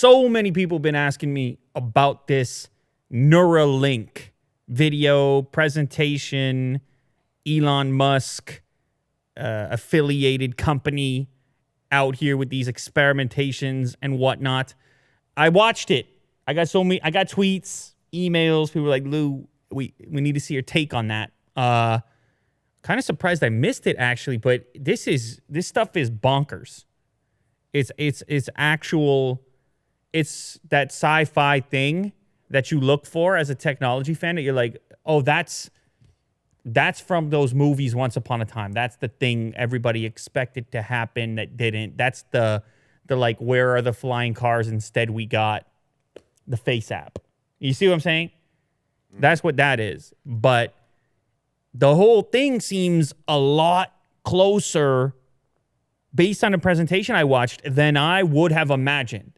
So many people have been asking me about this Neuralink video presentation, Elon Musk affiliated company out here with these experimentations and whatnot. I watched it. I got tweets, emails. People were like, Lou, we need to see your take on that. Kind of surprised I missed it actually, but this stuff is bonkers. It's that sci-fi thing that you look for as a technology fan that you're like, oh, that's from those movies once upon a time. That's the thing everybody expected to happen that didn't. That's the like, where are the flying cars? Instead, we got the Face app. You see what I'm saying? That's what that is. But the whole thing seems a lot closer based on the presentation I watched than I would have imagined.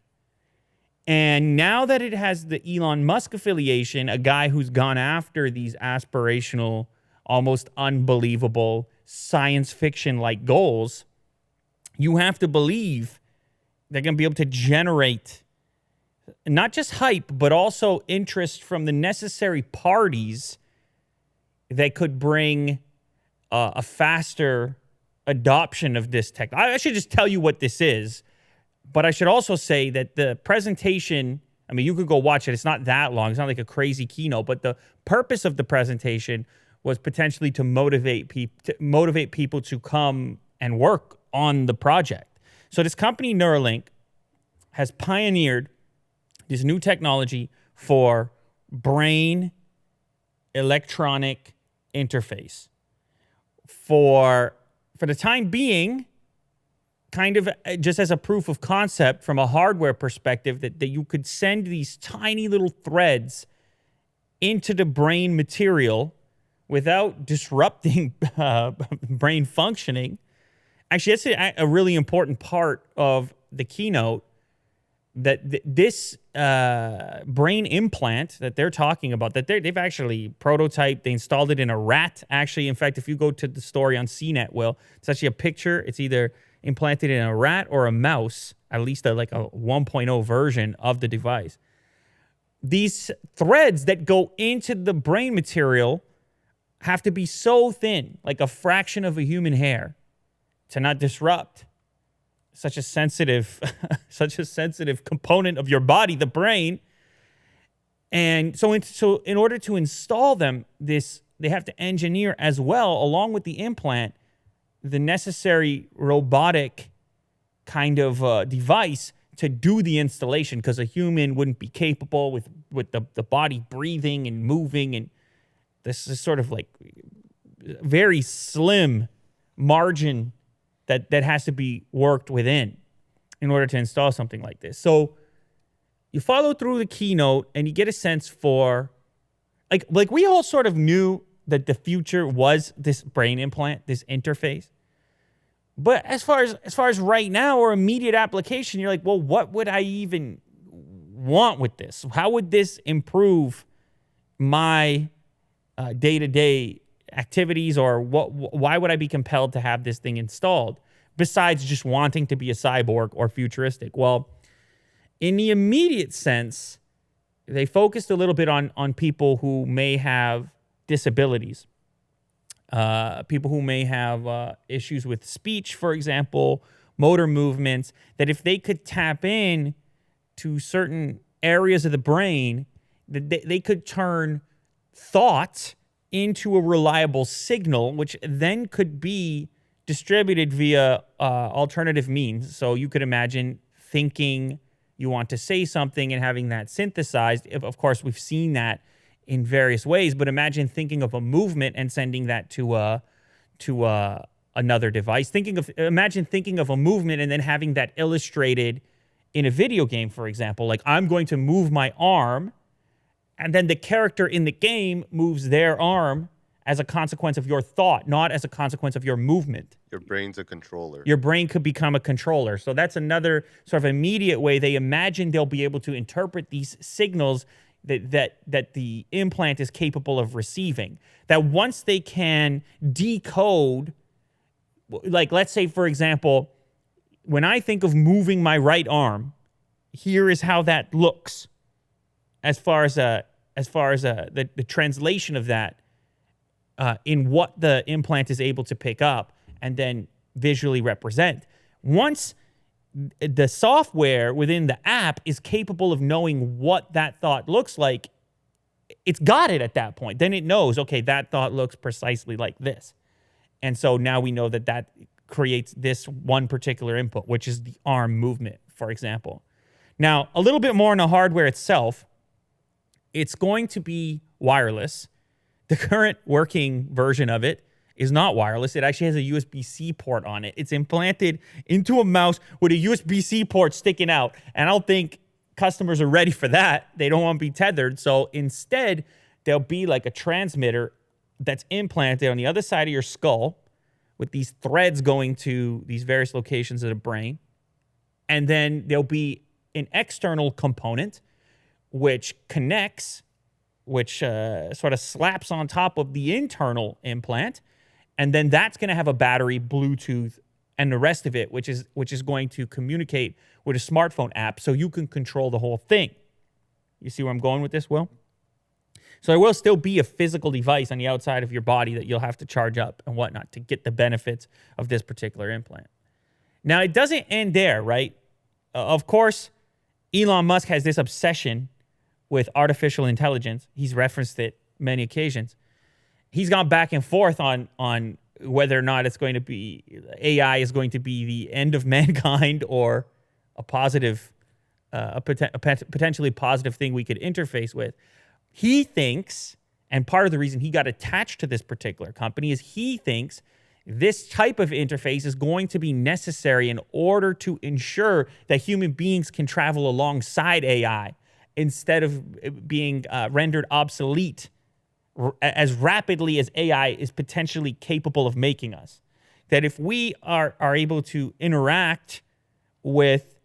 And now that it has the Elon Musk affiliation, a guy who's gone after these aspirational, almost unbelievable science fiction-like goals, you have to believe they're going to be able to generate not just hype, but also interest from the necessary parties that could bring a faster adoption of this tech. I should just tell you what this is, but I should also say that the presentation, I mean, you could go watch it. It's not that long. It's not like a crazy keynote, but the purpose of the presentation was potentially to motivate people to come and work on the project. So this company, Neuralink, has pioneered this new technology for brain electronic interface. For the time being, kind of just as a proof of concept from a hardware perspective, that you could send these tiny little threads into the brain material without disrupting brain functioning. Actually, that's a really important part of the keynote, that this brain implant that they're talking about, that they've actually prototyped, they installed it in a rat. Actually, in fact, if you go to the story on CNET, it's actually a picture. It's either implanted in a rat or a mouse, at least like a 1.0 version of the device. These threads that go into the brain material have to be so thin, like a fraction of a human hair, to not disrupt such a sensitive component of your body, the brain. And so in order to install them, they have to engineer as well, along with the implant, the necessary robotic kind of device to do the installation, because a human wouldn't be capable with the body breathing and moving. And this is sort of like very slim margin that has to be worked within in order to install something like this. So you follow through the keynote and you get a sense for, like we all sort of knew that the future was this brain implant, this interface. But as far as right now or immediate application, you're like, well, what would I even want with this? How would this improve my day-to-day activities, or why would I be compelled to have this thing installed besides just wanting to be a cyborg or futuristic? Well, in the immediate sense, they focused a little bit on people who may have disabilities, people who may have issues with speech, for example, motor movements, that if they could tap in to certain areas of the brain, that they could turn thought into a reliable signal, which then could be distributed via alternative means. So you could imagine thinking you want to say something and having that synthesized. Of course, we've seen that in various ways, but imagine thinking of a movement and sending that to another device. Imagine thinking of a movement and then having that illustrated in a video game, for example. Like, I'm going to move my arm, and then the character in the game moves their arm as a consequence of your thought, not as a consequence of your movement. Your brain's a controller. Your brain could become a controller. So that's another sort of immediate way they imagine they'll be able to interpret these signals that the implant is capable of receiving. That once they can decode, like, let's say, for example, when I think of moving my right arm, here is how that looks as far as the translation of that in what the implant is able to pick up and then visually represent. Once the software within the app is capable of knowing what that thought looks like, it's got it at that point. Then it knows, okay, that thought looks precisely like this. And so now we know that that creates this one particular input, which is the arm movement, for example. Now, a little bit more on the hardware itself. It's going to be wireless. The current working version of it is not wireless. It actually has a USB-C port on it. It's implanted into a mouse with a USB-C port sticking out. And I don't think customers are ready for that. They don't want to be tethered. So instead, there'll be like a transmitter that's implanted on the other side of your skull with these threads going to these various locations of the brain. And then there'll be an external component which connects, which sort of slaps on top of the internal implant. And then that's going to have a battery, Bluetooth, and the rest of it, which is going to communicate with a smartphone app so you can control the whole thing. You see where I'm going with this, Will? So there will still be a physical device on the outside of your body that you'll have to charge up and whatnot to get the benefits of this particular implant. Now, it doesn't end there, right? Of course, Elon Musk has this obsession with artificial intelligence. He's referenced it many occasions. He's gone back and forth on whether or not it's going to be, AI is going to be the end of mankind or a positive, a potentially positive thing we could interface with. He thinks, and part of the reason he got attached to this particular company is he thinks this type of interface is going to be necessary in order to ensure that human beings can travel alongside AI instead of being rendered obsolete as rapidly as AI is potentially capable of making us. That if we are able to interact with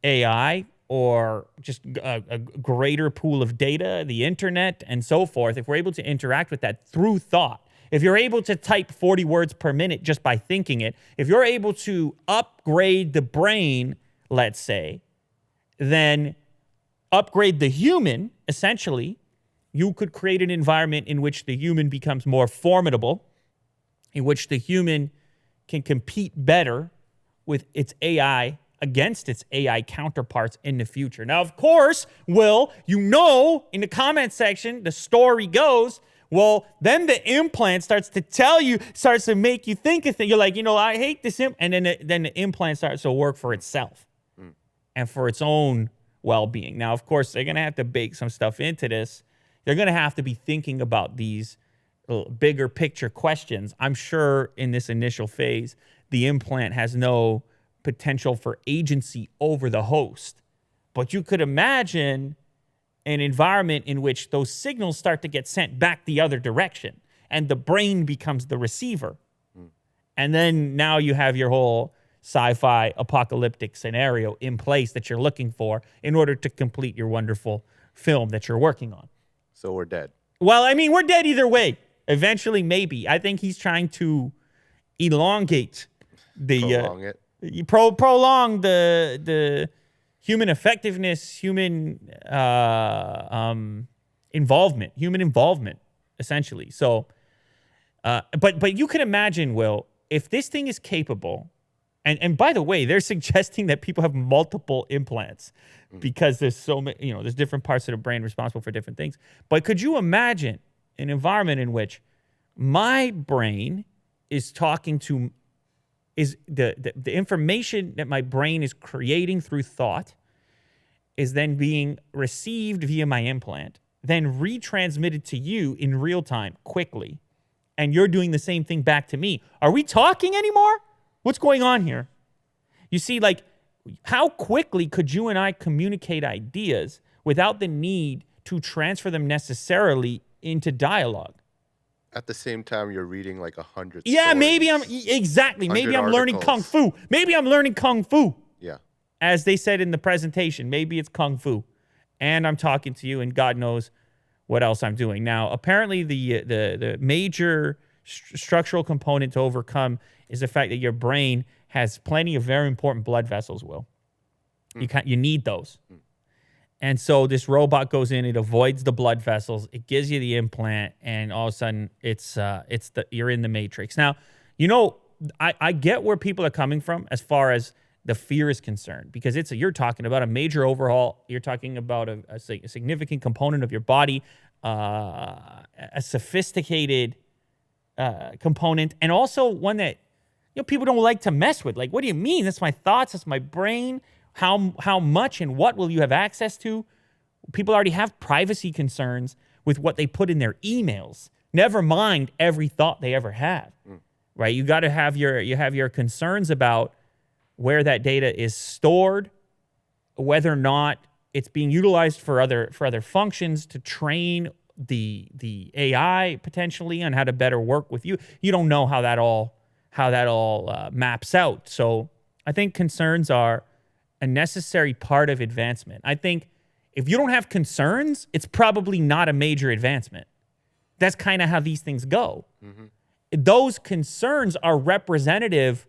AI or just a greater pool of data, the internet, and so forth, if we're able to interact with that through thought, if you're able to type 40 words per minute just by thinking it, if you're able to upgrade the brain, let's say, then upgrade the human, essentially, you could create an environment in which the human becomes more formidable, in which the human can compete better with its AI against its AI counterparts in the future. Now, of course, Will, you know, in the comment section, the story goes, well, then the implant starts to tell you, starts to make you think of things. You're like, I hate this and then the implant starts to work for itself and for its own well-being. Now, of course, they're going to have to bake some stuff into this. They're going to have to be thinking about these bigger picture questions. I'm sure in this initial phase, the implant has no potential for agency over the host. But you could imagine an environment in which those signals start to get sent back the other direction and the brain becomes the receiver. And then now you have your whole sci-fi apocalyptic scenario in place that you're looking for in order to complete your wonderful film that you're working on. So we're dead. Well, I mean, we're dead either way. Eventually, maybe. I think he's trying to elongate the prolong the human effectiveness, human involvement, essentially. So, but you can imagine, Will, if this thing is capable, and by the way, they're suggesting that people have multiple implants because there's so many, there's different parts of the brain responsible for different things. But could you imagine an environment in which my brain is talking to, is the information that my brain is creating through thought is then being received via my implant, then retransmitted to you in real time quickly, and you're doing the same thing back to me. Are we talking anymore? What's going on here? You see, like, how quickly could you and I communicate ideas without the need to transfer them necessarily into dialogue? At the same time, you're reading like 100 Yeah, stories, maybe maybe I'm learning Kung Fu. Maybe I'm learning Kung Fu. Yeah. As they said in the presentation, maybe it's Kung Fu. And I'm talking to you, and God knows what else I'm doing. Now, apparently the major structural component to overcome is the fact that your brain has plenty of very important blood vessels, Will. You need those. And so this robot goes in, it avoids the blood vessels, it gives you the implant, and all of a sudden you're in the matrix. Now, I get where people are coming from as far as the fear is concerned, because you're talking about a major overhaul. You're talking about a significant component of your body, a sophisticated component, and also one that people don't like to mess with. Like, what do you mean? That's my thoughts. That's my brain. How much and what will you have access to? People already have privacy concerns with what they put in their emails. Never mind every thought they ever have, right? You got to have your concerns about where that data is stored, whether or not it's being utilized for other functions to train the AI potentially on how to better work with you. You don't know how that all maps out. So I think concerns are a necessary part of advancement. I think if you don't have concerns, it's probably not a major advancement. That's kind of how these things go. Those concerns are representative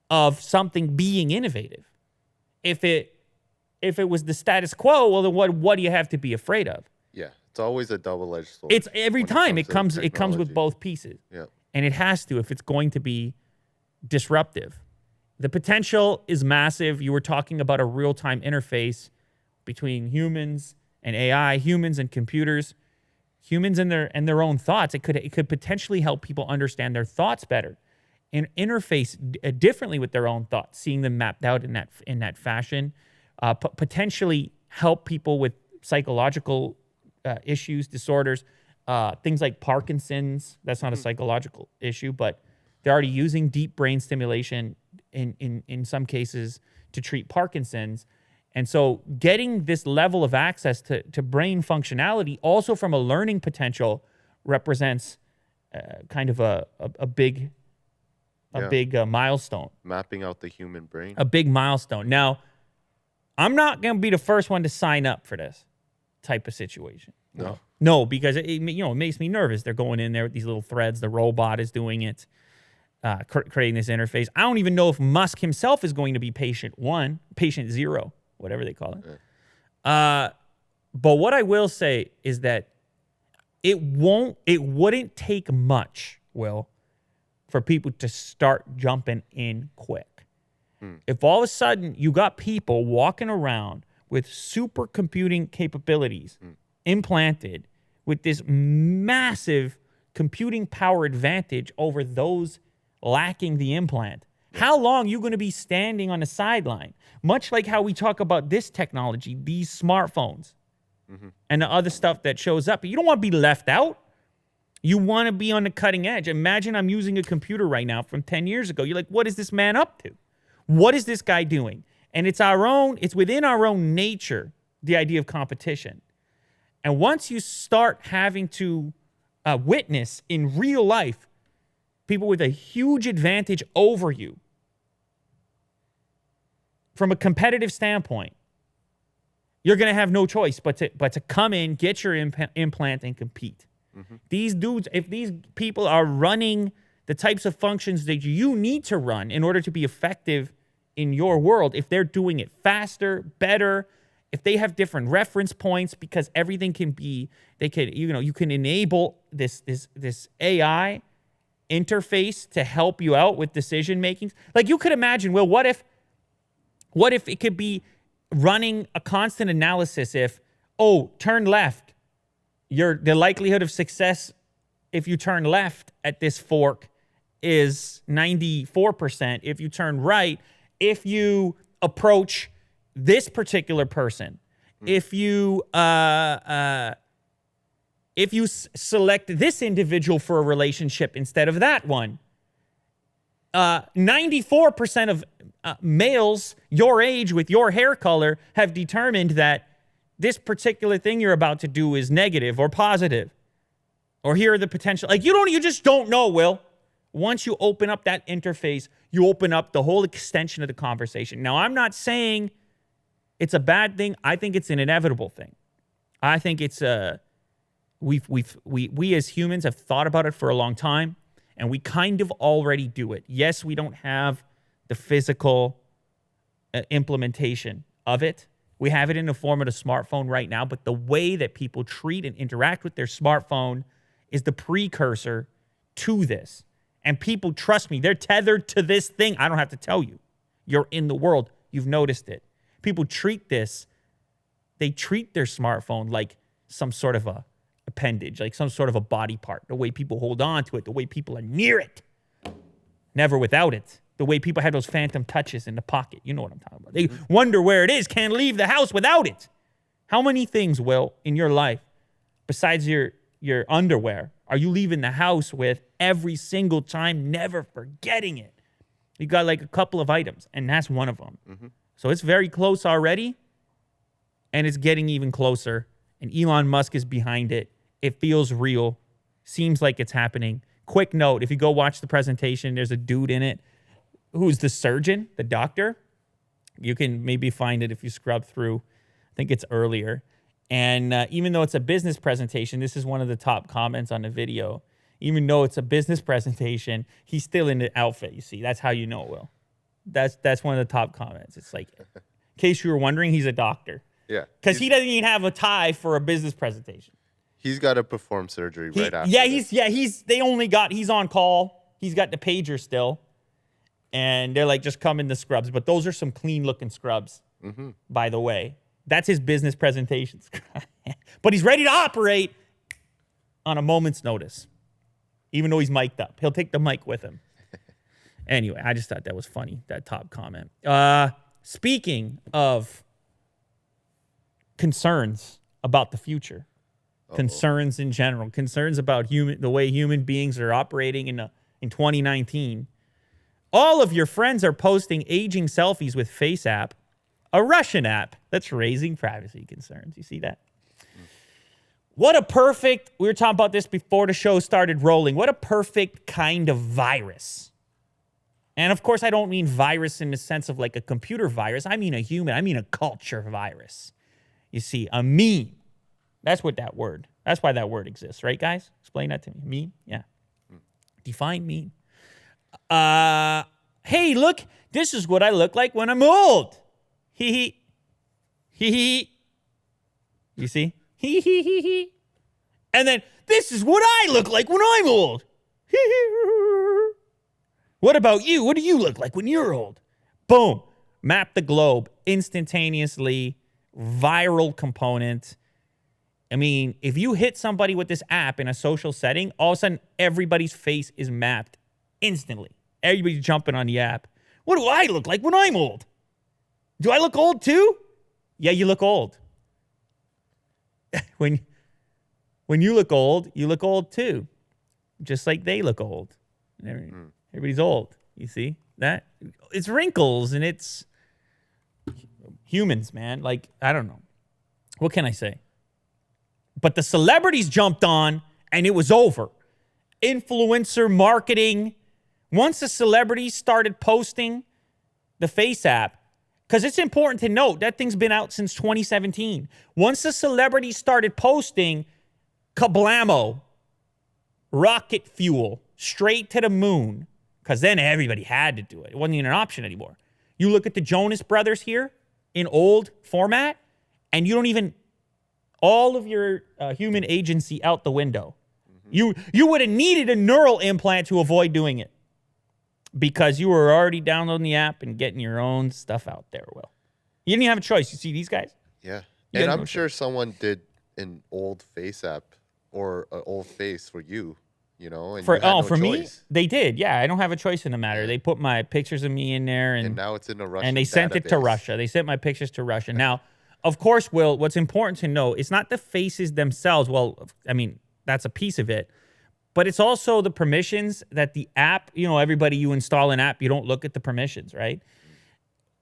of something being innovative. If it was the status quo, well, then what do you have to be afraid of? Yeah, it's always a double-edged sword. It's every time it comes with both pieces. Yeah. And it has to if it's going to be disruptive. The potential is massive. You were talking about a real-time interface between humans and AI, humans and computers, humans and their own thoughts. It could potentially help people understand their thoughts better and interface differently with their own thoughts, seeing them mapped out in that fashion. Potentially help people with psychological issues, disorders, things like Parkinson's. That's not a psychological issue, but they're already using deep brain stimulation in some cases to treat Parkinson's. And so getting this level of access to brain functionality also from a learning potential represents kind of a big milestone. Mapping out the human brain. A big milestone. Now, I'm not going to be the first one to sign up for this type of situation. No, because it makes me nervous. They're going in there with these little threads. The robot is doing it. Creating this interface. I don't even know if Musk himself is going to be patient 1, patient 0, whatever they call it. But what I will say is that it wouldn't take much, Will, for people to start jumping in quick. If all of a sudden you got people walking around with supercomputing capabilities implanted with this massive computing power advantage over those lacking the implant, how long are you going to be standing on the sideline? Much like how we talk about this technology, these smartphones, and the other stuff that shows up. You don't want to be left out. You want to be on the cutting edge. Imagine I'm using a computer right now from 10 years ago. You're like, what is this man up to? What is this guy doing? And it's within our own nature, the idea of competition. And once you start having to witness in real life people with a huge advantage over you from a competitive standpoint, you're going to have no choice but to come in, get your implant, and compete. These dudes, if these people are running the types of functions that you need to run in order to be effective in your world, if they're doing it faster, better, if they have different reference points, because everything can be, you can enable this AI interface to help you out with decision making. Like, you could imagine, well, what if it could be running a constant analysis? If, turn left, the likelihood of success if you turn left at this fork is 94%. If you turn right, if you approach this particular person, if you select this individual for a relationship instead of that one, 94% of males your age with your hair color have determined that this particular thing you're about to do is negative or positive, or here are the potential. Like, you just don't know, Will. Once you open up that interface, you open up the whole extension of the conversation. Now, I'm not saying it's a bad thing. I think it's an inevitable thing. I think it's we as humans have thought about it for a long time, and we kind of already do it. Yes, we don't have the physical implementation of it. We have it in the form of the smartphone right now, but the way that people treat and interact with their smartphone is the precursor to this. And people, trust me, they're tethered to this thing. I don't have to tell you. You're in the world. You've noticed it. People treat this, they treat their smartphone like some sort of a appendage, like some sort of a body part, the way people hold on to it, the way people are near it, never without it, the way people have those phantom touches in the pocket. You know what I'm talking about. They wonder where it is, can't leave the house without it. How many things, Will, in your life, besides your underwear, are you leaving the house with every single time, never forgetting it? You got like a couple of items, and that's one of them. Mm-hmm. So it's very close already, and it's getting even closer, and Elon Musk is behind it. It feels real. Seems like it's happening. Quick note, if you go watch the presentation, there's a dude in it who's the surgeon, the doctor. You can maybe find it if you scrub through. I think it's earlier. And even though it's a business presentation, this is one of the top comments on the video. Even though it's a business presentation, he's still in the outfit, you see. That's how you know, Will. That's one of the top comments. It's like, in case you were wondering, he's a doctor. Yeah. Because he doesn't even have a tie for a business presentation. He's got to perform surgery right after. He's on call. He's got the pager still. And they're like, just come in the scrubs. But those are some clean looking scrubs, by the way. That's his business presentation. But he's ready to operate on a moment's notice, even though he's mic'd up. He'll take the mic with him. Anyway, I just thought that was funny, that top comment. Speaking of concerns about the future, concerns in general, concerns about the way human beings are operating in 2019, all of your friends are posting aging selfies with Face app, a Russian app that's raising privacy concerns. You see that? We were talking about this before the show started rolling. What a perfect kind of virus. And of course, I don't mean virus in the sense of like a computer virus. I mean a culture virus. You see, a meme. That's why that word exists, right, guys? Explain that to me. Meme? Yeah. Define meme. Hey, look, this is what I look like when I'm old. Hee hee. Hee hee. You see? Hee hee hee hee. And then, this is what I look like when I'm old. Hee hee. What about you? What do you look like when you're old? Boom. Map the globe instantaneously. Viral component. I mean, if you hit somebody with this app in a social setting, all of a sudden, everybody's face is mapped instantly. Everybody's jumping on the app. What do I look like when I'm old? Do I look old too? Yeah, you look old. When you look old too. Just like they look old. Everybody's old. You see that? It's wrinkles and it's humans, man. Like, I don't know. What can I say? But the celebrities jumped on and it was over. Influencer marketing. Once the celebrities started posting the Face app, because it's important to note that thing's been out since 2017. Once the celebrities started posting, kablamo, rocket fuel, straight to the moon, because then everybody had to do it. It wasn't even an option anymore. You look at the Jonas Brothers here in old format, and you don't even, all of your human agency out the window. You would have needed a neural implant to avoid doing it. Because you were already downloading the app and getting your own stuff out there, Will. You didn't even have a choice. You see these guys? Yeah. And I'm sure someone did an old face app or an old face for you, you know? And for me, they did. Yeah, I don't have a choice in the matter. They put my pictures of me in there. And now it's in a Russian And they sent it to Russia. They sent my pictures to Russia. Now, of course, Will, what's important to know, it's not the faces themselves. Well, I mean, that's a piece of it. But it's also the permissions that the app, you know, you install an app, you don't look at the permissions, right?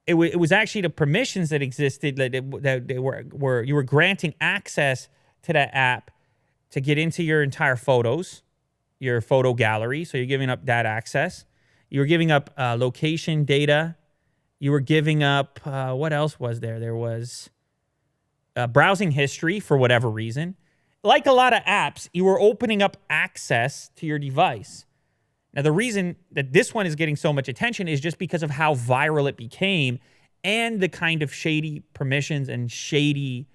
It was actually the permissions that existed that you were granting access to that app to get into your entire photos, your photo gallery. So you're giving up that access. You were giving up location data. You were giving up, what else was there? There was browsing history for whatever reason. Like a lot of apps, you were opening up access to your device. Now, the reason that this one is getting so much attention is just because of how viral it became and the kind of shady permissions and shady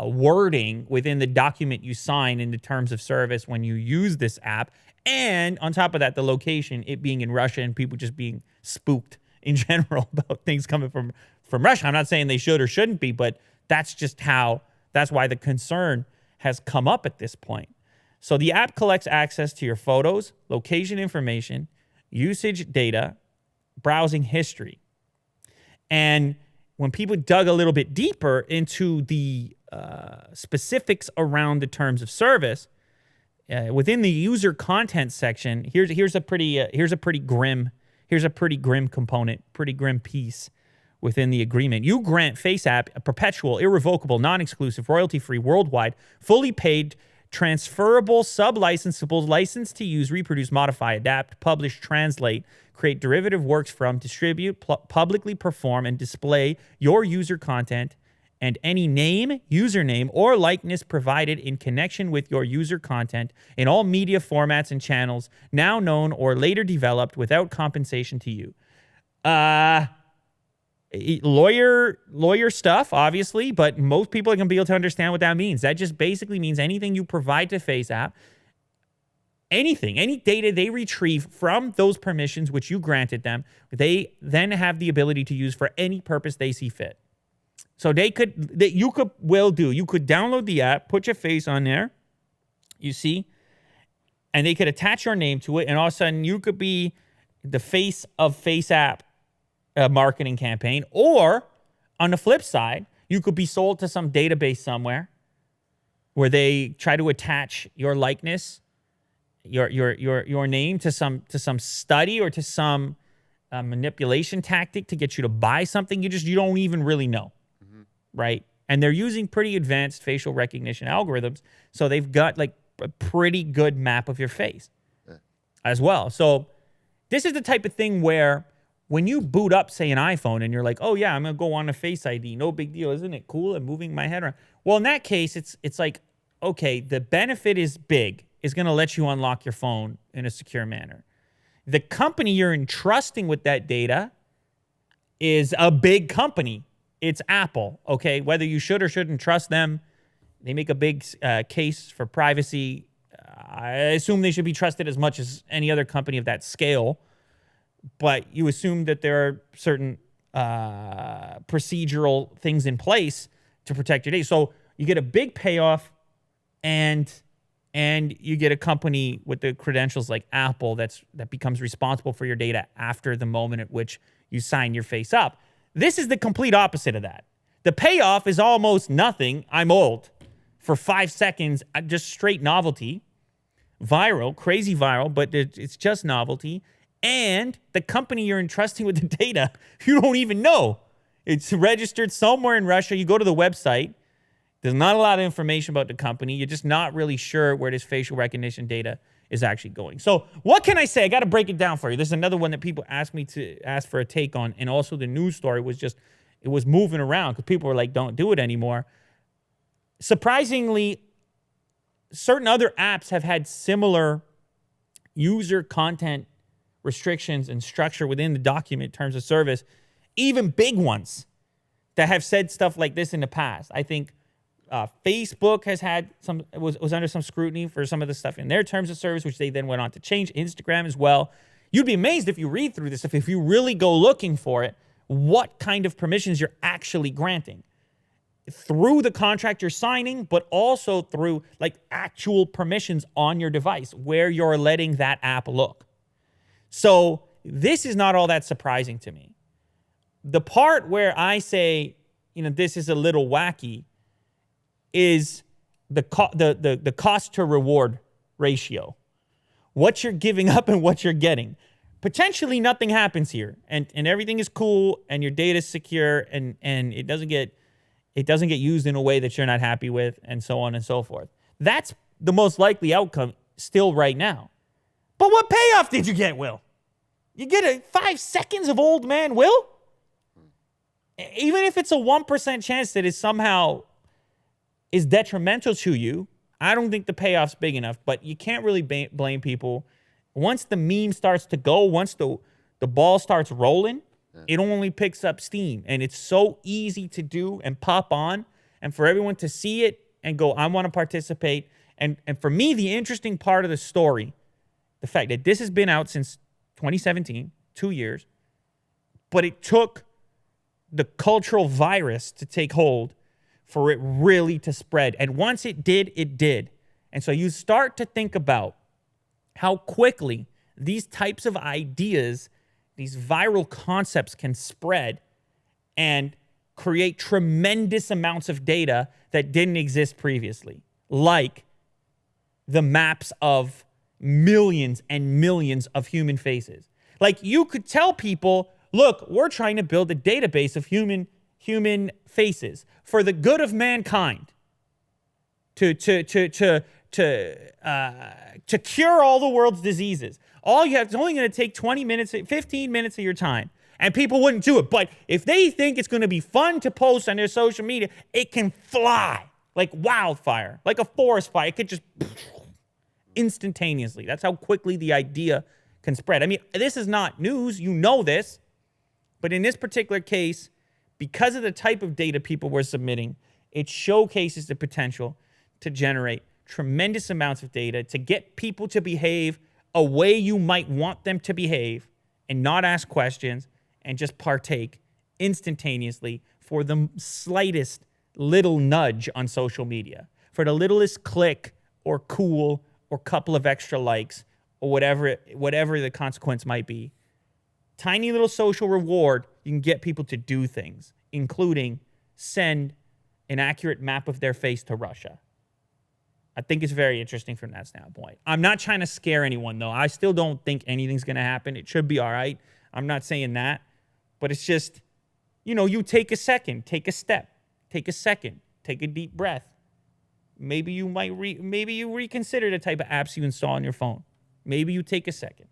wording within the document you sign in the terms of service when you use this app. And on top of that, the location, it being in Russia and people just being spooked in general about things coming from Russia. I'm not saying they should or shouldn't be, but that's why the concern has come up at this point. So the app collects access to your photos, location information, usage data, browsing history. And when people dug a little bit deeper into the specifics around the terms of service, within the user content section, here's a pretty grim component, pretty grim piece within the agreement. You grant FaceApp a perpetual, irrevocable, non-exclusive, royalty-free, worldwide, fully paid, transferable, sub-licensable, license to use, reproduce, modify, adapt, publish, translate, create derivative works from, distribute, publicly perform, and display your user content and any name, username, or likeness provided in connection with your user content in all media formats and channels now known or later developed without compensation to you. Lawyer stuff, obviously, but most people are going to be able to understand what that means. That just basically means anything you provide to FaceApp, any data they retrieve from those permissions which you granted them, they then have the ability to use for any purpose they see fit. So you could download the app, put your face on there, you see, and they could attach your name to it, and all of a sudden you could be the face of FaceApp marketing campaign. Or on the flip side, you could be sold to some database somewhere where they try to attach your likeness, your name to some study or to some manipulation tactic to get you to buy something you don't even really know, right? And they're using pretty advanced facial recognition algorithms, so they've got like a pretty good map of your face as well. So this is the type of thing where when you boot up, say, an iPhone and you're like, oh yeah, I'm going to go on a Face ID, no big deal, isn't it cool? I'm moving my head around. Well, in that case, it's like, okay, the benefit is big. It's going to let you unlock your phone in a secure manner. The company you're entrusting with that data is a big company. It's Apple, okay? Whether you should or shouldn't trust them, they make a big case for privacy. I assume they should be trusted as much as any other company of that scale. But you assume that there are certain procedural things in place to protect your data. So you get a big payoff, and you get a company with the credentials like Apple that becomes responsible for your data after the moment at which you sign your face up. This is the complete opposite of that. The payoff is almost nothing. I'm old. For 5 seconds, just straight novelty. Viral, crazy viral, but it's just novelty. And the company you're entrusting with the data, you don't even know. It's registered somewhere in Russia. You go to the website. There's not a lot of information about the company. You're just not really sure where this facial recognition data is actually going. So what can I say? I got to break it down for you. This is another one that people ask me to ask for a take on. And also the news story it was moving around because people were like, don't do it anymore. Surprisingly, certain other apps have had similar user content restrictions and structure within the document terms of service, even big ones that have said stuff like this in the past. I think Facebook has had was under some scrutiny for some of the stuff in their terms of service, which they then went on to change. Instagram as well. You'd be amazed if you read through this stuff, if you really go looking for it, what kind of permissions you're actually granting through the contract you're signing, but also through like actual permissions on your device where you're letting that app look. So this is not all that surprising to me. The part where I say, this is a little wacky is the cost to reward ratio. What you're giving up and what you're getting. Potentially nothing happens here and everything is cool and your data is secure and it doesn't get used in a way that you're not happy with and so on and so forth. That's the most likely outcome still right now. But what payoff did you get, Will? You get 5 seconds of old man Will? Even if it's a 1% chance that it somehow is detrimental to you, I don't think the payoff's big enough. But you can't really blame people. Once the meme starts to go, once the ball starts rolling, It only picks up steam, and it's so easy to do and pop on, and for everyone to see it and go, I want to participate. And for me, the interesting part of the story, the fact that this has been out since 2017, 2 years, but it took the cultural virus to take hold for it really to spread. And once it did, it did. And so you start to think about how quickly these types of ideas, these viral concepts can spread and create tremendous amounts of data that didn't exist previously, like the maps of millions and millions of human faces. Like, you could tell people, look, we're trying to build a database of human faces for the good of mankind, to cure all the world's diseases. It's only going to take 20 minutes, 15 minutes of your time. And people wouldn't do it. But if they think it's going to be fun to post on their social media, it can fly like wildfire, like a forest fire. It could just instantaneously. That's how quickly the idea can spread. I mean, this is not news. You know this. But in this particular case, because of the type of data people were submitting, it showcases the potential to generate tremendous amounts of data to get people to behave a way you might want them to behave and not ask questions and just partake instantaneously for the slightest little nudge on social media, for the littlest click or cool or couple of extra likes or whatever the consequence might be. Tiny little social reward, you can get people to do things, including send an accurate map of their face to Russia. I think it's very interesting from that standpoint. I'm not trying to scare anyone, though. I still don't think anything's going to happen. It should be all right. I'm not saying that. But it's just, you take a second, take a step, take a second, take a deep breath. Maybe you might reconsider the type of apps you install on your phone. Maybe you take a second,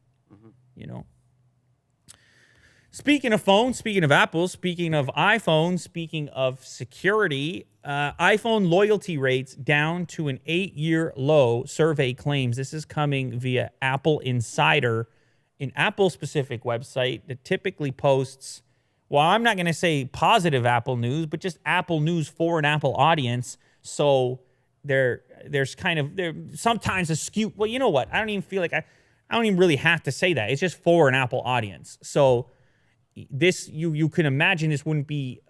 Speaking of phones, speaking of Apple, speaking of iPhone, speaking of security, iPhone loyalty rates down to an 8-year low, survey claims. This is coming via Apple Insider, an Apple-specific website that typically posts, well, I'm not going to say positive Apple news, but just Apple news for an Apple audience. So there's sometimes a skew. Well, you know what? I don't even feel like I don't even really have to say that. It's just for an Apple audience. So this, you can imagine this wouldn't be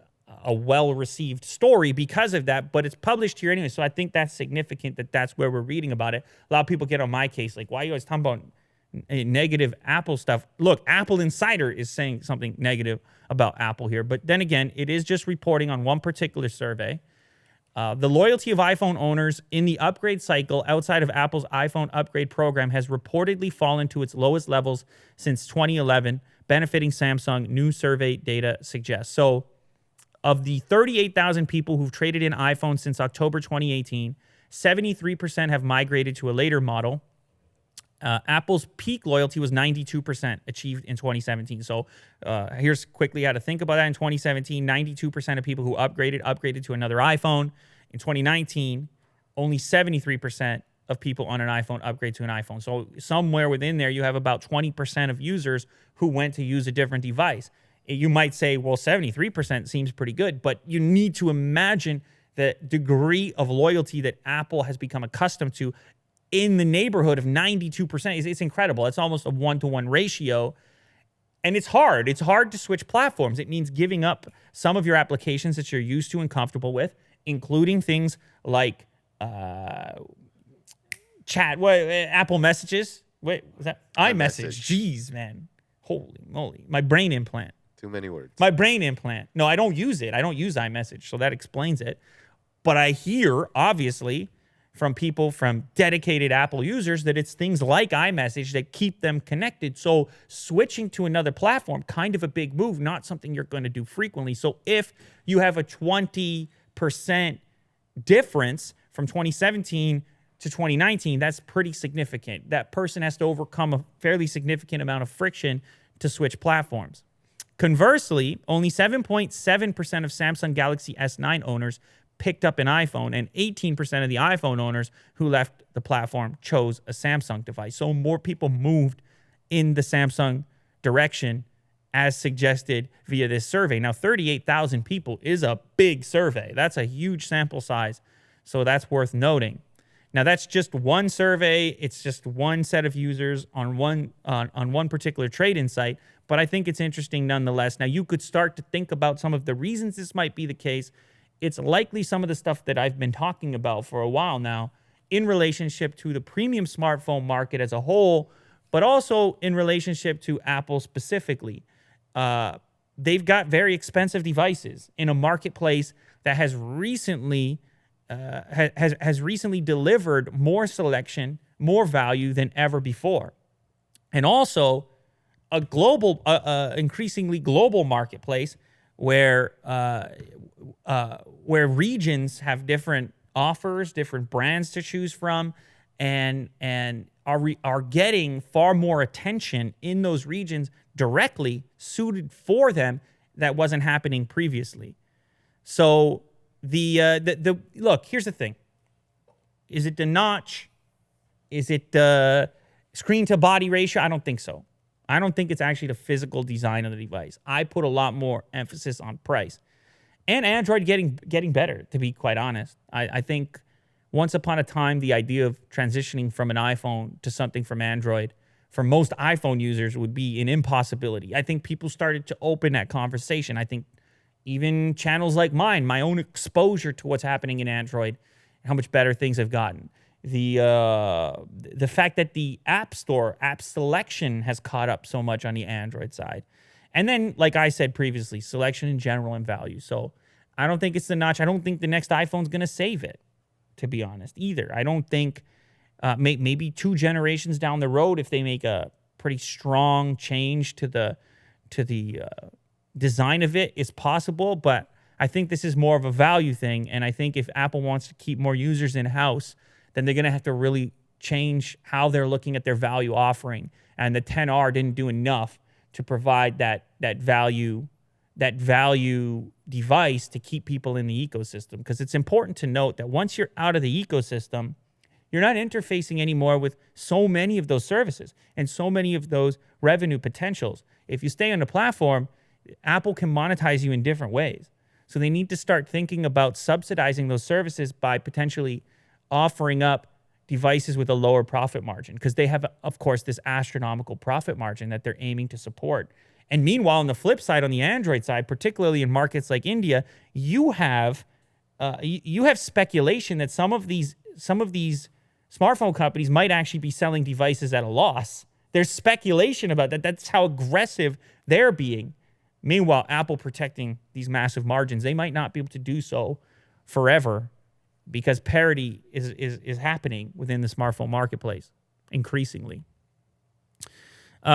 a well-received story because of that, but it's published here anyway. So I think that's significant that's where we're reading about it. A lot of people get on my case, like, why are you always talking about negative Apple stuff? Look, Apple Insider is saying something negative about Apple here, but then again, it is just reporting on one particular survey. The loyalty of iPhone owners in the upgrade cycle outside of Apple's iPhone upgrade program has reportedly fallen to its lowest levels since 2011, benefiting Samsung, new survey data suggests. So of the 38,000 people who've traded in iPhones since October 2018, 73% have migrated to a later model. Apple's peak loyalty was 92% achieved in 2017. So here's quickly how to think about that. In 2017, 92% of people who upgraded to another iPhone. In 2019, only 73% of people on an iPhone upgrade to an iPhone. So somewhere within there, you have about 20% of users who went to use a different device. You might say, well, 73% seems pretty good, but you need to imagine the degree of loyalty that Apple has become accustomed to in the neighborhood of 92%. It's incredible. It's almost a 1-to-1 ratio. And it's hard. It's hard to switch platforms. It means giving up some of your applications that you're used to and comfortable with, including things like Apple Messages. Wait, was that iMessage? Jeez, man. Holy moly. My brain implant. Too many words. My brain implant. No, I don't use it. I don't use iMessage, so that explains it. But I hear, obviously, from people, from dedicated Apple users, that it's things like iMessage that keep them connected. So switching to another platform, kind of a big move, not something you're going to do frequently. So if you have a 20% difference from 2017 to 2019, that's pretty significant. That person has to overcome a fairly significant amount of friction to switch platforms. Conversely, only 7.7% of Samsung Galaxy S9 owners picked up an iPhone, and 18% of the iPhone owners who left the platform chose a Samsung device. So more people moved in the Samsung direction as suggested via this survey. Now, 38,000 people is a big survey. That's a huge sample size, so that's worth noting. Now, that's just one survey. It's just one set of users on one particular trade-in site, but I think it's interesting nonetheless. Now, you could start to think about some of the reasons this might be the case. It's likely some of the stuff that I've been talking about for a while now in relationship to the premium smartphone market as a whole, but also in relationship to Apple specifically. They've got very expensive devices in a marketplace that has recently delivered more selection, more value than ever before, and also a global, increasingly global marketplace where regions have different offers, different brands to choose from, and are getting far more attention in those regions directly suited for them that wasn't happening previously. So the look, here's the thing. Is it the notch? Is it the screen to body ratio? I don't think so. I don't think it's actually the physical design of the device. I put a lot more emphasis on price. And Android getting better, to be quite honest. I think once upon a time, the idea of transitioning from an iPhone to something from Android for most iPhone users would be an impossibility. I think people started to open that conversation. I think even channels like mine, my own exposure to what's happening in Android, how much better things have gotten. The fact that the App Store, app selection has caught up so much on the Android side. And then, like I said previously, selection in general and value. So I don't think it's the notch. I don't think the next iPhone's going to save it, to be honest, either. I don't think maybe 2 generations down the road, if they make a pretty strong change to the design of it, is possible. But I think this is more of a value thing. And I think if Apple wants to keep more users in-house, then they're going to have to really change how they're looking at their value offering. And the XR didn't do enough to provide that value device to keep people in the ecosystem. Because it's important to note that once you're out of the ecosystem, you're not interfacing anymore with so many of those services and so many of those revenue potentials. If you stay on the platform, Apple can monetize you in different ways. So they need to start thinking about subsidizing those services by potentially offering up devices with a lower profit margin, because they have, of course, this astronomical profit margin that they're aiming to support. And meanwhile, on the flip side, on the Android side, particularly in markets like India, you have speculation that some of these smartphone companies might actually be selling devices at a loss. There's speculation about that. That's how aggressive they're being. Meanwhile, Apple protecting these massive margins, they might not be able to do so forever, because parity is happening within the smartphone marketplace increasingly.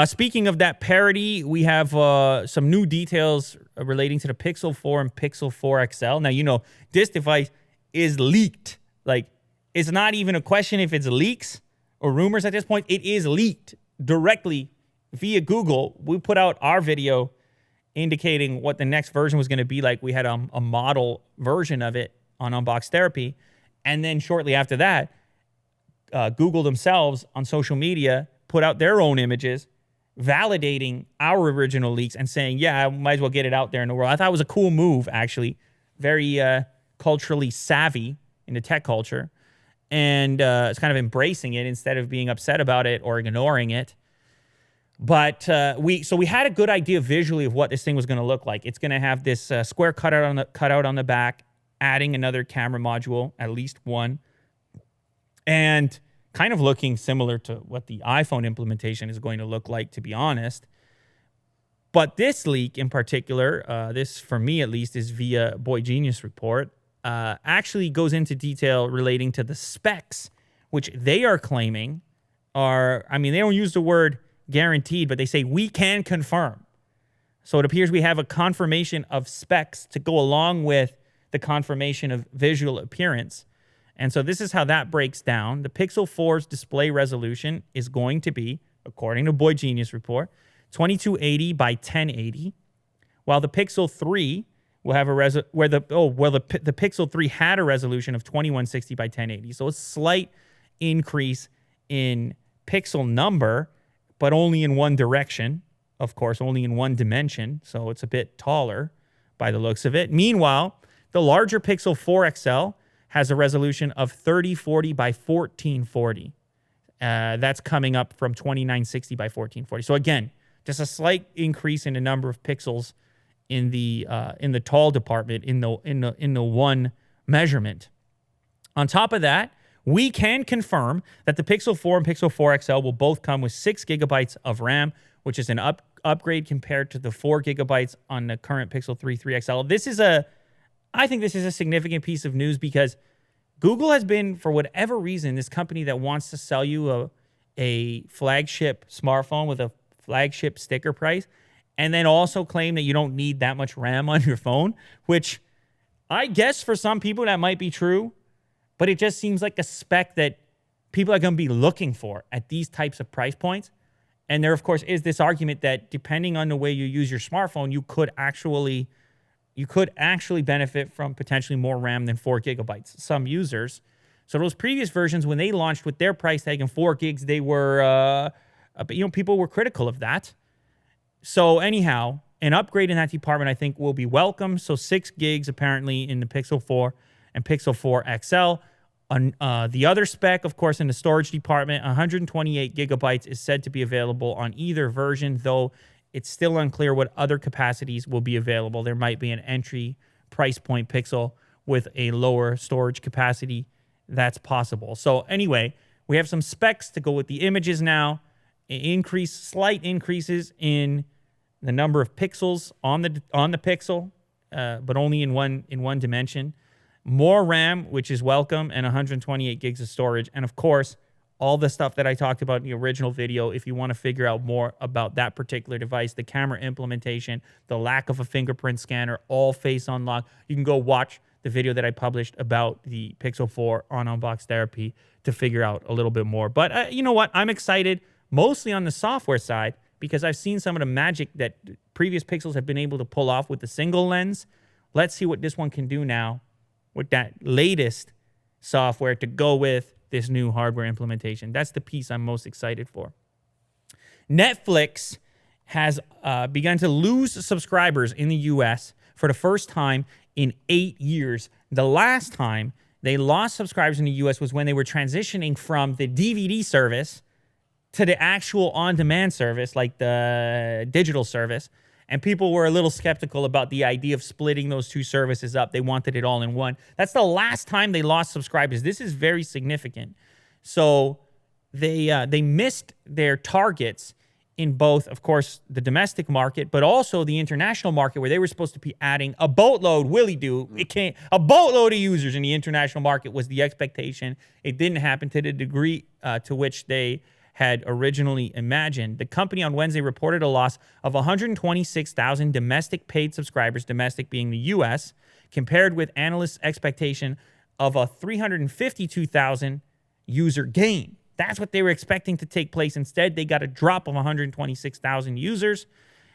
Speaking of that parity, we have some new details relating to the Pixel 4 and Pixel 4 XL. Now, you know, this device is leaked. Like, it's not even a question if it's leaks or rumors at this point. It is leaked directly via Google. We put out our video indicating what the next version was going to be like. We had a model version of it on Unbox Therapy. And then shortly after that, Google themselves on social media put out their own images validating our original leaks and saying, yeah, I might as well get it out there in the world. I thought it was a cool move, actually. Very culturally savvy in the tech culture. And it's kind of embracing it instead of being upset about it or ignoring it. But we had a good idea visually of what this thing was going to look like. It's going to have this square cutout on the back, adding another camera module, at least one, and kind of looking similar to what the iPhone implementation is going to look like, to be honest. But this leak in particular, this for me at least, is via Boy Genius report, actually goes into detail relating to the specs, which they are claiming are, I mean, they don't use the word guaranteed, but they say we can confirm. So it appears we have a confirmation of specs to go along with the confirmation of visual appearance. And so this is how that breaks down. The Pixel 4's display resolution is going to be, according to Boy Genius report, 2280 by 1080, while the Pixel 3 will have the Pixel 3 had a resolution of 2160 by 1080. So a slight increase in pixel number, but only in one direction. of course, only in one dimension, so it's a bit taller by the looks of it. Meanwhile, the larger Pixel 4 XL has a resolution of 3040 by 1440. That's coming up from 2960 by 1440. So again, just a slight increase in the number of pixels in the tall department in the one measurement. On top of that, we can confirm that the Pixel 4 and Pixel 4 XL will both come with 6 gigabytes of RAM, which is an upgrade compared to the 4 gigabytes on the current Pixel 3 XL. I think this is a significant piece of news because Google has been, for whatever reason, this company that wants to sell you a flagship smartphone with a flagship sticker price, and then also claim that you don't need that much RAM on your phone, which I guess for some people that might be true, but it just seems like a spec that people are going to be looking for at these types of price points. And there, of course, is this argument that depending on the way you use your smartphone, you could actually benefit from potentially more RAM than 4 gigabytes. Some users. So those previous versions, when they launched with their price tag and 4 gigs, they were, people were critical of that. So anyhow, an upgrade in that department, I think, will be welcome. So 6 gigs apparently in the Pixel 4 and Pixel 4 XL. The other spec, of course, in the storage department, 128 gigabytes is said to be available on either version, though it's still unclear what other capacities will be available. There might be an entry price point Pixel with a lower storage capacity. That's possible. So anyway, we have some specs to go with the images now. Slight increases in the number of pixels on the Pixel, but only in one dimension. More RAM, which is welcome, and 128 gigs of storage. And of course, all the stuff that I talked about in the original video, if you want to figure out more about that particular device, the camera implementation, the lack of a fingerprint scanner, all face unlock, you can go watch the video that I published about the Pixel 4 on Unbox Therapy to figure out a little bit more. But you know what? I'm excited, mostly on the software side, because I've seen some of the magic that previous Pixels have been able to pull off with the single lens. Let's see what this one can do now with that latest software to go with this new hardware implementation. That's the piece I'm most excited for. Netflix has begun to lose subscribers in the US for the first time in 8 years. The last time they lost subscribers in the US was when they were transitioning from the DVD service to the actual on-demand service, like the digital service. And people were a little skeptical about the idea of splitting those two services up. They wanted it all in one. That's the last time they lost subscribers. This is very significant. So they missed their targets in both, of course, the domestic market, but also the international market, where they were supposed to be adding a boatload. A boatload of users in the international market was the expectation. It didn't happen to the degree to which they had originally imagined. The company on Wednesday reported a loss of 126,000 domestic paid subscribers, domestic being the US, compared with analysts' expectation of a 352,000 user gain. That's what they were expecting to take place. Instead, they got a drop of 126,000 users.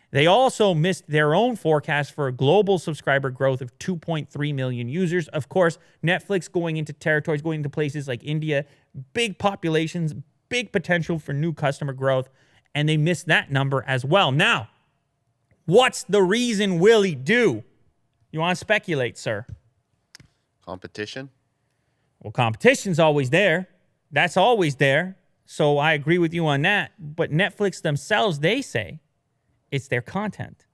They also missed their own forecast for a global subscriber growth of 2.3 million users. Of course, Netflix going into territories, going into places like India, big populations, big potential for new customer growth, and they missed that number as well. Now, what's the reason will he do? You want to speculate, sir? Competition? Well, competition's always there. That's always there. So I agree with you on that. But Netflix themselves, they say it's their content.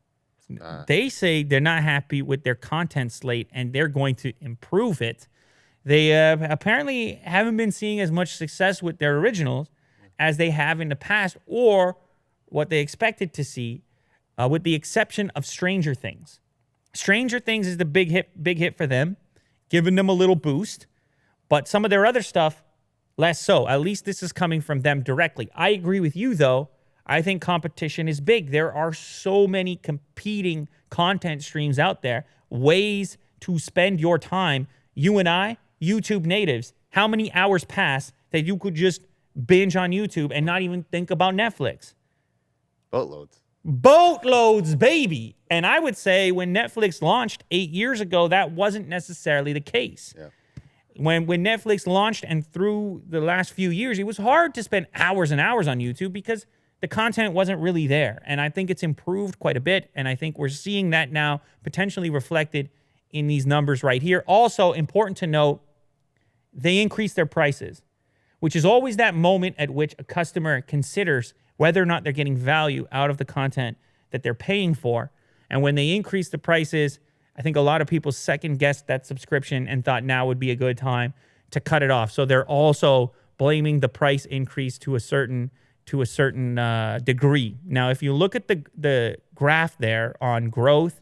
They say they're not happy with their content slate and they're going to improve it. They apparently haven't been seeing as much success with their originals as they have in the past, or what they expected to see, with the exception of Stranger Things. Stranger Things is the big hit for them, giving them a little boost. But some of their other stuff, less so. At least this is coming from them directly. I agree with you, though. I think competition is big. There are so many competing content streams out there, ways to spend your time. You and I, YouTube natives, how many hours pass that you could just binge on YouTube and not even think about Netflix? Boatloads, baby. And I would say when Netflix launched 8 years ago, that wasn't necessarily the case. Yeah. When Netflix launched and through the last few years, it was hard to spend hours and hours on YouTube because the content wasn't really there. And I think it's improved quite a bit. And I think we're seeing that now potentially reflected in these numbers right here. Also, important to note, they increased their prices, which is always that moment at which a customer considers whether or not they're getting value out of the content that they're paying for. And when they increase the prices, I think a lot of people second-guessed that subscription and thought now would be a good time to cut it off. So they're also blaming the price increase to a certain degree. Now, if you look at the graph there on growth,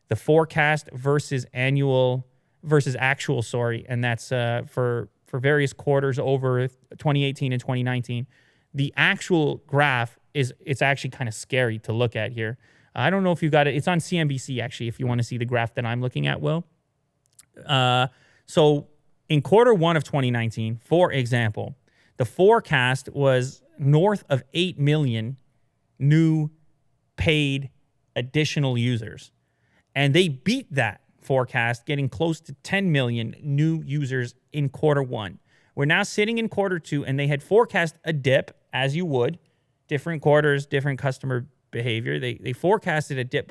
the forecast versus actual, and that's for various quarters over 2018 and 2019, the actual graph it's actually kind of scary to look at here. I don't know if you got it. It's on CNBC, actually, if you want to see the graph that I'm looking at, Will. So in quarter one of 2019, for example, the forecast was north of 8 million new paid additional users. And they beat that forecast, getting close to 10 million new users in quarter one. We're now sitting in quarter two, and they had forecast a dip, as you would. Different quarters, different customer behavior. They forecasted a dip,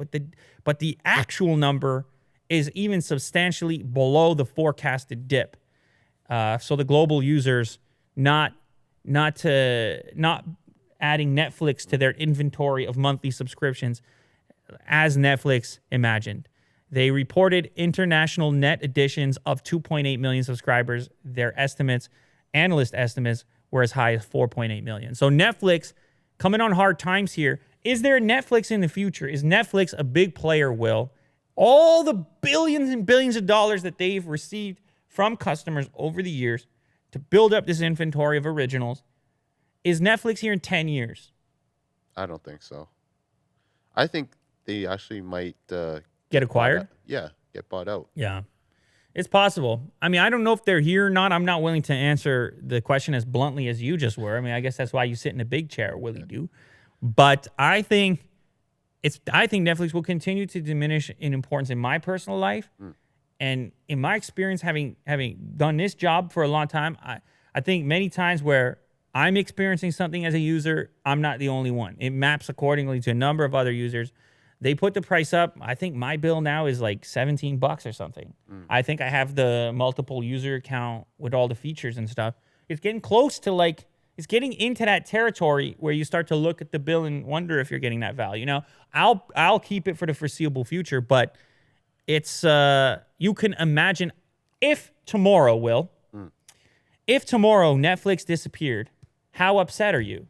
but the actual number is even substantially below the forecasted dip. So the global users not adding Netflix to their inventory of monthly subscriptions as Netflix imagined. They reported international net additions of 2.8 million subscribers. Their analyst estimates, were as high as 4.8 million. So Netflix coming on hard times here. Is there a Netflix in the future? Is Netflix a big player, Will? All the billions and billions of dollars that they've received from customers over the years to build up this inventory of originals. Is Netflix here in 10 years? I don't think so. I think they actually might get acquired? Get bought out. Yeah. It's possible. I mean, I don't know if they're here or not. I'm not willing to answer the question as bluntly as you just were. I mean, I guess that's why you sit in a big chair, Willie do. But I think Netflix will continue to diminish in importance in my personal life. And in my experience, having done this job for a long time, I think many times where I'm experiencing something as a user, I'm not the only one. It maps accordingly to a number of other users. They put the price up. I think my bill now is like $17 or something. I think I have the multiple user account with all the features and stuff. It's getting close to it's getting into that territory where you start to look at the bill and wonder if you're getting that value. Now, I'll keep it for the foreseeable future, but it's you can imagine if tomorrow, if tomorrow Netflix disappeared, how upset are you?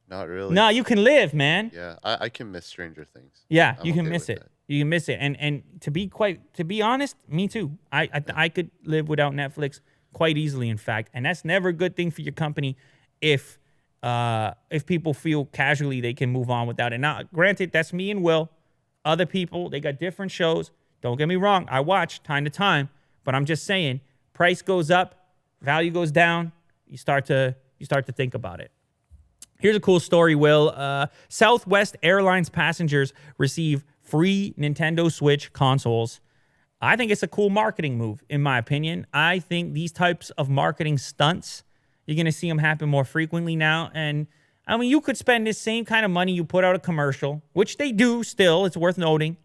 Not really. No, you can live, man. Yeah, I can miss Stranger Things. Yeah, you can miss it. You can miss it. And to be honest, me too. I could live without Netflix quite easily, in fact. And that's never a good thing for your company if people feel casually they can move on without it. Now, granted, that's me and Will. Other people, they got different shows. Don't get me wrong. I watch time to time, but I'm just saying, price goes up, value goes down. You start to think about it. Here's a cool story, Will. Southwest Airlines passengers receive free Nintendo Switch consoles. I think it's a cool marketing move, in my opinion. I think these types of marketing stunts, you're going to see them happen more frequently now. And, I mean, you could spend this same kind of money, you put out a commercial, which they do still, it's worth noting.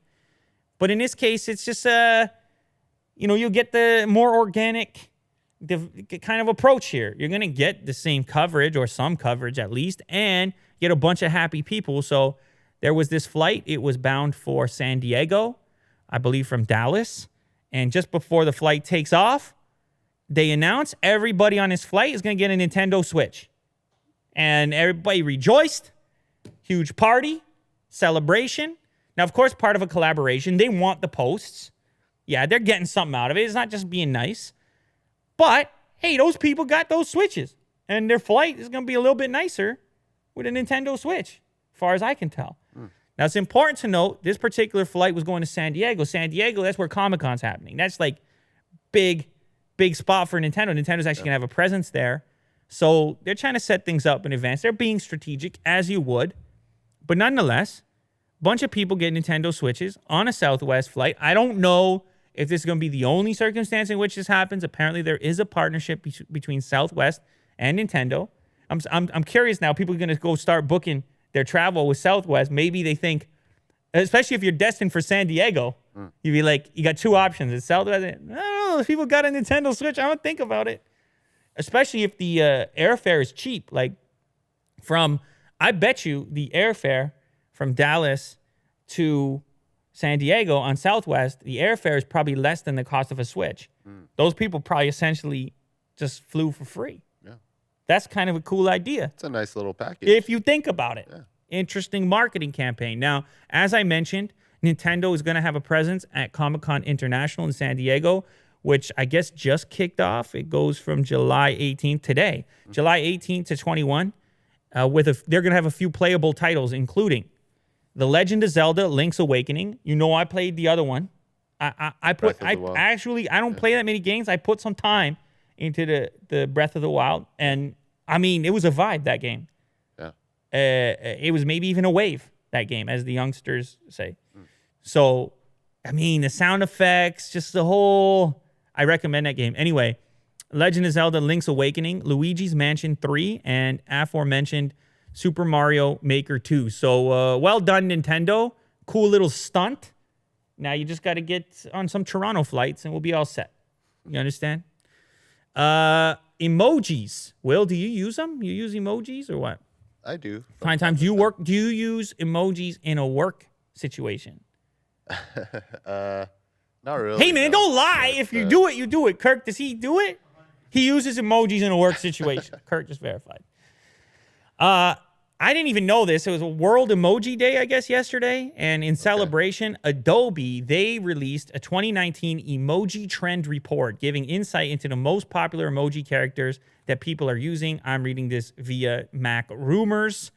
But in this case, it's just, you'll get the more organic kind of approach here. You're going to get the same coverage or some coverage at least and get a bunch of happy people. So there was this flight. It was bound for San Diego, I believe from Dallas. And just before the flight takes off, they announce everybody on this flight is going to get a Nintendo Switch. And everybody rejoiced. Huge party, celebration. Now, of course, part of a collaboration. They want the posts. Yeah, they're getting something out of it. It's not just being nice. But, hey, those people got those Switches. And their flight is going to be a little bit nicer with a Nintendo Switch, as far as I can tell. Now, it's important to note, this particular flight was going to San Diego. San Diego, that's where Comic-Con's happening. That's like big spot for Nintendo. Nintendo's actually going to have a presence there. So they're trying to set things up in advance. They're being strategic, as you would. But nonetheless, a bunch of people get Nintendo Switches on a Southwest flight. I don't know if this is going to be the only circumstance in which this happens. Apparently, there is a partnership between Southwest and Nintendo. I'm curious now. People are going to go start booking their travel with Southwest, maybe they think, especially if you're destined for San Diego, you'd be like, you got two options. It's Southwest. I don't know, if people got a Nintendo Switch, I don't think about it. Especially if the airfare is cheap. Like I bet you the airfare from Dallas to San Diego on Southwest, the airfare is probably less than the cost of a Switch. Those people probably essentially just flew for free. Yeah. That's kind of a cool idea. It's a nice little package. If you think about it. Yeah. Interesting marketing campaign. Now, as I mentioned, Nintendo is going to have a presence at Comic-Con International in San Diego, which I guess just kicked off. It goes from July 18th today, July 18th to 21. They're going to have a few playable titles, including The Legend of Zelda: Link's Awakening. You know, I played the other one. I don't play that many games. I put some time into the Breath of the Wild, and I mean, it was a vibe, that game. Yeah. It was maybe even a wave, that game, as the youngsters say. So, I mean, the sound effects, just the whole, I recommend that game. Anyway, Legend of Zelda: Link's Awakening, Luigi's Mansion 3, and aforementioned Super Mario Maker 2. So, well done, Nintendo. Cool little stunt. Now you just got to get on some Toronto flights and we'll be all set. You understand? Emojis. Will, do you use them? You use emojis or what? I do. Do you use emojis in a work situation? Not really. Hey, man, don't lie. If you do it, you do it. Kirk, does he do it? He uses emojis in a work situation. Kirk just verified. I didn't even know this. It was a World Emoji Day, I guess, yesterday. And in celebration, Adobe, they released a 2019 emoji trend report, giving insight into the most popular emoji characters that people are using. I'm reading this via Mac Rumors.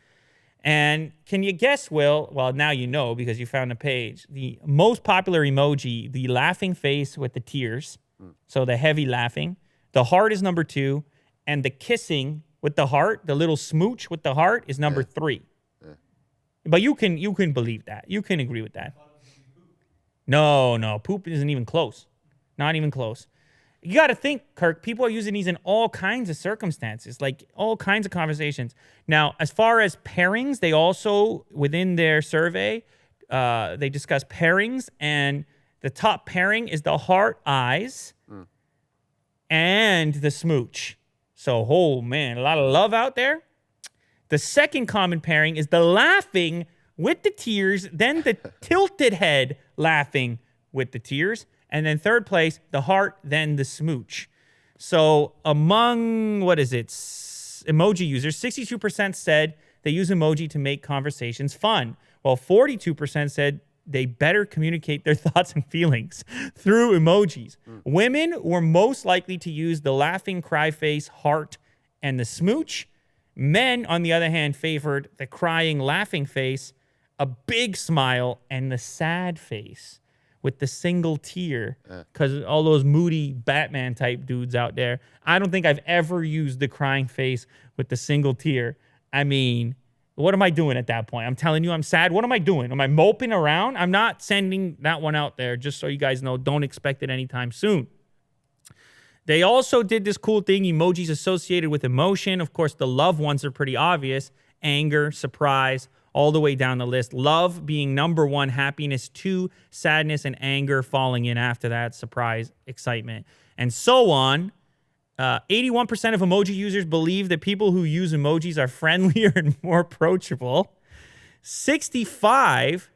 And can you guess, Will? Well, now you know because you found the page. The most popular emoji, the laughing face with the tears. So the heavy laughing. The heart is number 2. And the kissing with the heart, the little smooch with the heart, is number 3. But you can believe that. You can agree with that. No. Poop isn't even close. Not even close. You got to think, Kirk, people are using these in all kinds of circumstances, like all kinds of conversations. Now, as far as pairings, they also, within their survey, they discuss pairings, and the top pairing is the heart eyes and the smooch. So, oh man, a lot of love out there. The second common pairing is the laughing with the tears, then the tilted head laughing with the tears. And then third place, the heart, then the smooch. So among, emoji users, 62% said they use emoji to make conversations fun, while 42% said they better communicate their thoughts and feelings through emojis. Women were most likely to use the laughing cry face, heart, and the smooch. Men, on the other hand, favored the crying laughing face, a big smile, and the sad face with the single tear, because all those moody Batman type dudes out there. I don't think I've ever used the crying face with the single tear. I mean, what am I doing at that point? I'm telling you I'm sad. What am I doing? Am I moping around? I'm not sending that one out there, just so you guys know. Don't expect it anytime soon. They also did this cool thing, emojis associated with emotion. Of course, the love ones are pretty obvious. Anger, surprise, all the way down the list. Love being number 1, happiness 2, sadness and anger falling in after that, surprise, excitement, and so on. 81% of emoji users believe that people who use emojis are friendlier and more approachable. 65%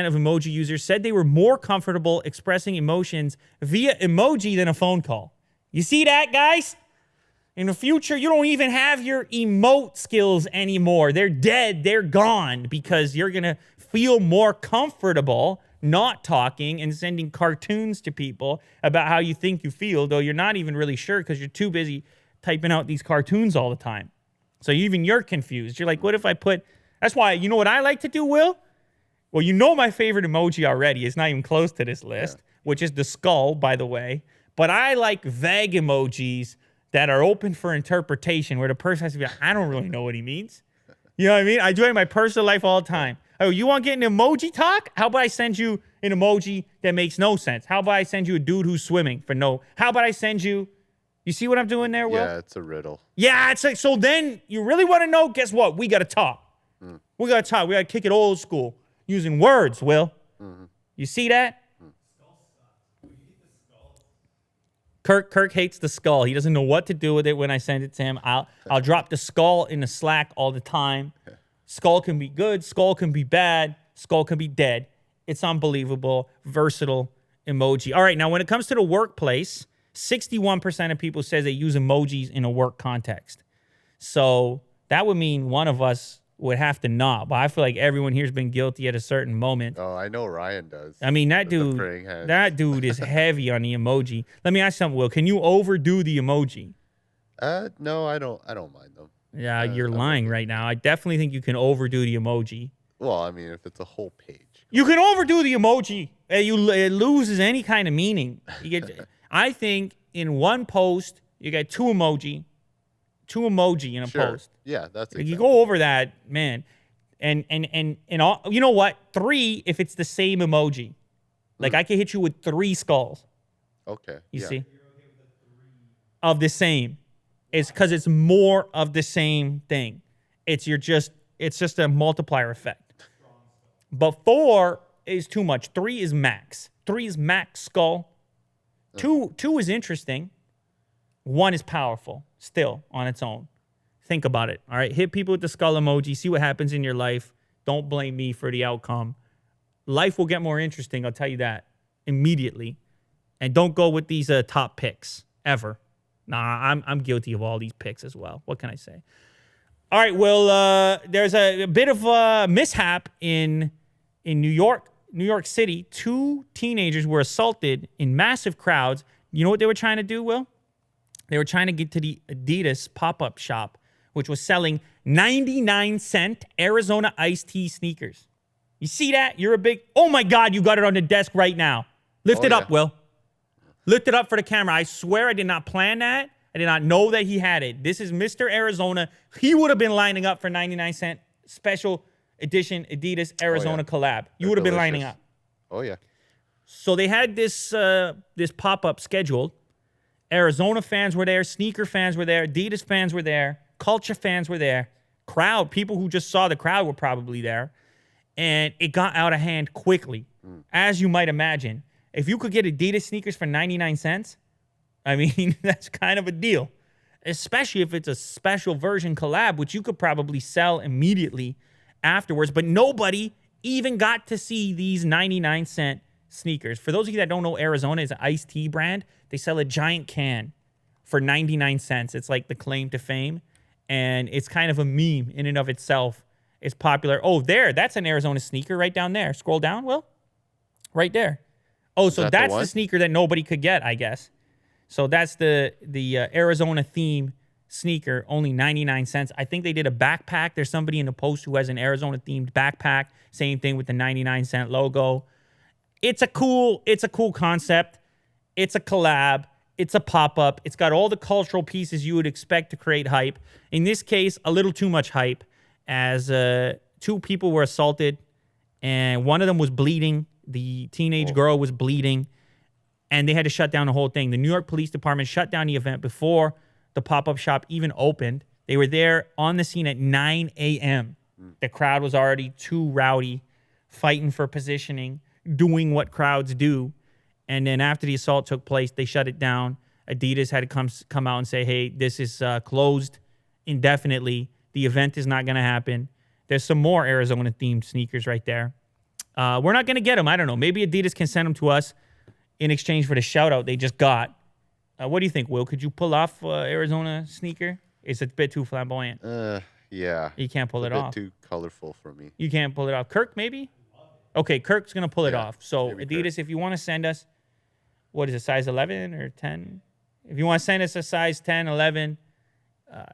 of emoji users said they were more comfortable expressing emotions via emoji than a phone call. You see that, guys? In the future, you don't even have your emote skills anymore. They're dead. They're gone because you're going to feel more comfortable not talking and sending cartoons to people about how you think you feel, though you're not even really sure because you're too busy typing out these cartoons all the time. So even you're confused. You're like, what if I put... That's why, you know what I like to do, Will? Well, you know my favorite emoji already. It's not even close to this list, which is the skull, by the way. But I like vague emojis that are open for interpretation, where the person has to be like, I don't really know what he means. You know what I mean? I do it in my personal life all the time. Oh, you want to get an emoji talk? How about I send you an emoji that makes no sense? How about I send you a dude who's swimming for no? How about I send you... You see what I'm doing there, Will? Yeah, it's a riddle. Yeah, it's like, so then you really want to know? Guess what? We got to talk. We got to talk. We got to kick it old school using words, Will. You see that? Kirk hates the skull. He doesn't know what to do with it when I send it to him. I'll drop the skull in the Slack all the time. Skull can be good. Skull can be bad. Skull can be dead. It's unbelievable. Versatile emoji. All right, now when it comes to the workplace, 61% of people says they use emojis in a work context. So that would mean one of us would have to not. But I feel like everyone here's been guilty at a certain moment. Oh, I know Ryan does. I mean, that dude is heavy on the emoji. Let me ask you something, Will. Can you overdo the emoji? No, I don't mind them. Yeah, you're lying right now. I definitely think you can overdo the emoji. Well, I mean, if it's a whole page. You can overdo the emoji. It loses any kind of meaning. I think in one post, you get two emoji in a post. Yeah, that's exactly. You go over that, man. And all, you know what? 3 if it's the same emoji. Like I could hit you with 3 skulls. Okay. You see? Of the same. It's because it's more of the same thing. It's just a multiplier effect. But 4 is too much. 3 is max. 3 is max skull. 2 is interesting. 1 is powerful still on its own. Think about it. All right. Hit people with the skull emoji. See what happens in your life. Don't blame me for the outcome. Life will get more interesting. I'll tell you that immediately. And don't go with these top picks ever. Nah, I'm guilty of all these picks as well. What can I say? All right. Well, there's a bit of a mishap in New York City. 2 teenagers were assaulted in massive crowds. You know what they were trying to do, Will? They were trying to get to the Adidas PopUp shop, which was selling 99-cent Arizona iced tea sneakers. You see that? You're a big... Oh, my God, you got it on the desk right now. Lift it up, Will. Lift it up for the camera. I swear I did not plan that. I did not know that he had it. This is Mr. Arizona. He would have been lining up for 99-cent special edition Adidas Arizona collab. You would have been lining up. Oh, yeah. So they had this pop-up scheduled. Arizona fans were there. Sneaker fans were there. Adidas fans were there. Culture fans were there. Crowd, people who just saw the crowd were probably there. And it got out of hand quickly, as you might imagine. If you could get Adidas sneakers for 99 cents, I mean, that's kind of a deal. Especially if it's a special version collab, which you could probably sell immediately afterwards. But nobody even got to see these 99-cent sneakers. For those of you that don't know, Arizona is an iced tea brand. They sell a giant can for 99 cents. It's like the claim to fame. And it's kind of a meme in and of itself. It's popular. Oh, that's an Arizona sneaker right down there. Scroll down, Will. Right there. Oh, so that's the sneaker that nobody could get, I guess. So that's the Arizona theme sneaker, only 99 cents. I think they did a backpack. There's somebody in the post who has an Arizona themed backpack. Same thing with the 99-cent logo. It's a cool concept. It's a collab. It's a pop-up. It's got all the cultural pieces you would expect to create hype. In this case, a little too much hype, as 2 people were assaulted, and one of them was bleeding. The teenage girl was bleeding, and they had to shut down the whole thing. The New York Police Department shut down the event before the pop-up shop even opened. They were there on the scene at 9 a.m. The crowd was already too rowdy, fighting for positioning, doing what crowds do. And then after the assault took place, they shut it down. Adidas had to come out and say, hey, this is closed indefinitely. The event is not going to happen. There's some more Arizona-themed sneakers right there. We're not going to get them. I don't know. Maybe Adidas can send them to us in exchange for the shout-out they just got. What do you think, Will? Could you pull off Arizona sneaker? It's a bit too flamboyant. Yeah. You can't pull it off. It's a bit too colorful for me. You can't pull it off. Kirk, maybe? Okay, Kirk's going to pull it off. So, Adidas, Kirk, if you want to send us, what is it, size 11 or 10? If you want to send us a size 10, 11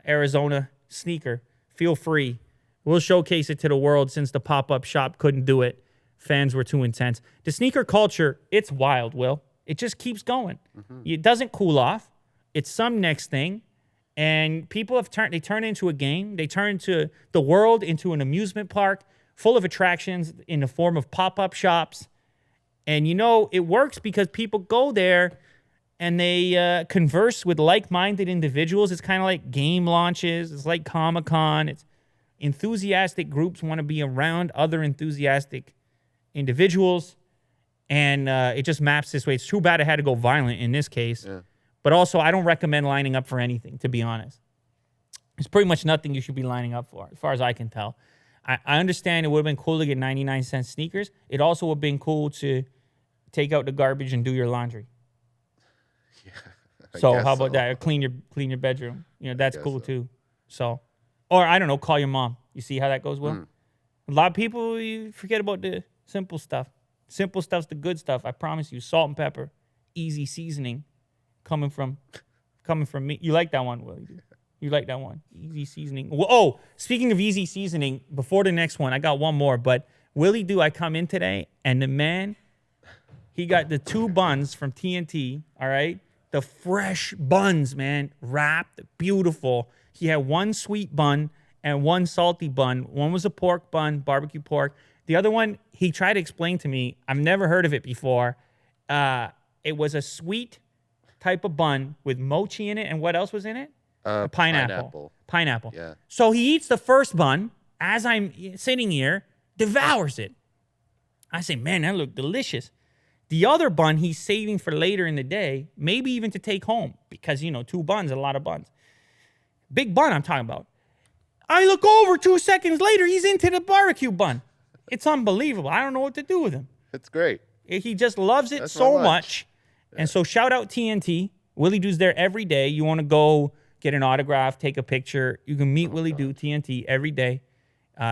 Arizona sneaker, feel free. We'll showcase it to the world since the pop-up shop couldn't do it. Fans were too intense. The sneaker culture, it's wild, Will. It just keeps going. It doesn't cool off. It's some next thing. And people have turned it into a game. They turn to the world into an amusement park full of attractions in the form of pop-up shops. And, you know, it works because people go there and they converse with like-minded individuals. It's kind of like game launches. It's like Comic-Con. Enthusiastic groups want to be around other enthusiastic individuals, and it just maps this way. It's too bad it had to go violent in this case. Yeah. But also, I don't recommend lining up for anything, to be honest. There's pretty much nothing you should be lining up for, as far as I can tell. I understand it would have been cool to get 99-cent sneakers. It also would have been cool to take out the garbage and do your laundry. Yeah. So how about that? Or clean your bedroom. That's cool too. So, or I don't know, call your mom. You see how that goes, Will? A lot of people, you forget about the simple stuff. Simple stuff's the good stuff. I promise you. Salt and pepper, easy seasoning, coming from me. You like that one, Will? You like that one? Easy seasoning. Oh, speaking of easy seasoning, before the next one, I got one more. But Willie do, I come in today, and the man, he got the 2 buns from TNT, all right? The fresh buns, man, wrapped, beautiful. He had 1 sweet bun and 1 salty bun. One was a pork bun, barbecue pork. The other one, he tried to explain to me. I've never heard of it before. It was a sweet type of bun with mochi in it, and what else was in it? Pineapple. Yeah. So he eats the first bun as I'm sitting here, devours it. I say, man, that looked delicious. The other bun he's saving for later in the day, maybe even to take home, because 2 buns, a lot of buns. Big bun I'm talking about. I look over 2 seconds later, he's into the barbecue bun. It's unbelievable. I don't know what to do with him. It's great. He just loves it so much. And so shout out TNT. Willie Doo's there every day. You want to go get an autograph, take a picture. You can meet Willie Doo, TNT, every day.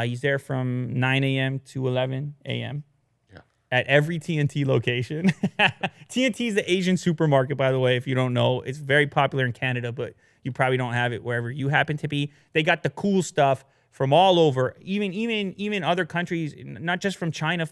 He's there from 9 a.m. to 11 a.m. At every TNT location. TNT is the Asian supermarket, by the way, if you don't know. It's very popular in Canada, but you probably don't have it wherever you happen to be. They got the cool stuff from all over, even other countries, not just from China.